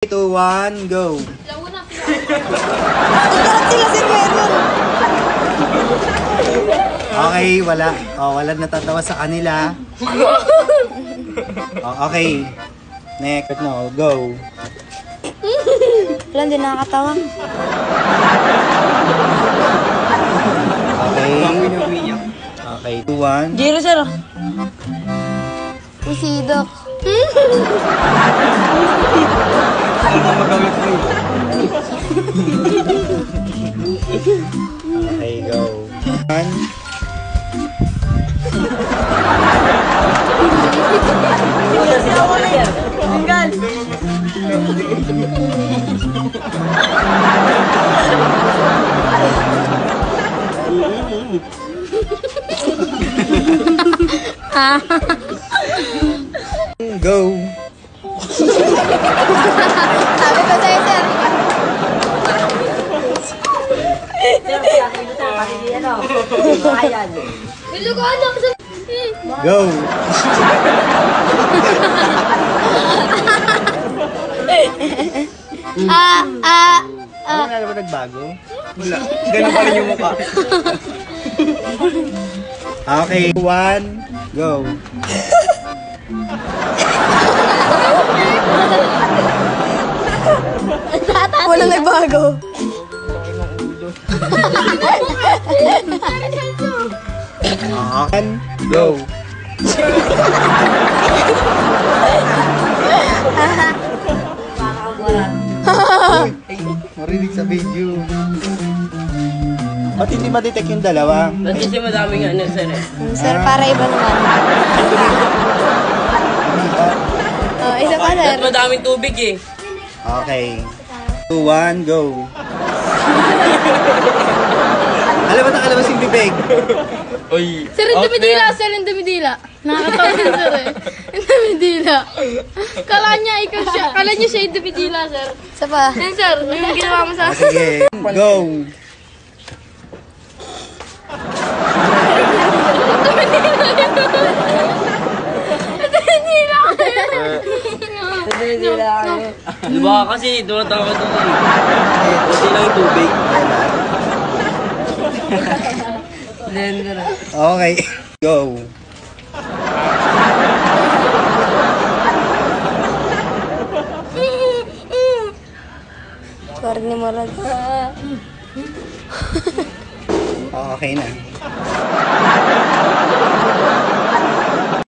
3, 2, 1, go! Sila si Meron. Okay, wala. Wala natatawa sa kanila. Okay. Next, no, go. Wala, hindi nakakatawa. Okay. Okay, 2, 1. Jiro, sir. Usidok. Okay, go. 1. Go. Sabi ko sa'yo, sir. Go. Ano na naman nagbago? Wala. Ganun pa rin yung mukha. Okay, 1, go. Walang nagbago. Okay, go. Marinig sa video. Ba't hindi ma-detect yung dalawa? Kasi madaming ano, sir. Sir, para iba naman. Oh, isa pa, sir. At madaming tubig eh. Okay. 2, 1, go. Alam mo nakalabas yung bibig. Oy. Sir, yung dumidila, sir, yung dumidila. Nakakatawa yun, sir, eh. Yung dumidila. Kala niya ikaw siya. Kala niya siya yung dumidila, sir. Isa pa. Yan, sir, yung ginawa mo sa... Sige, go. Diba kasi, tumatawa ka doon eh. Kasi lang yung tubig. Okay, go. Sorry ni Morad. Okay na.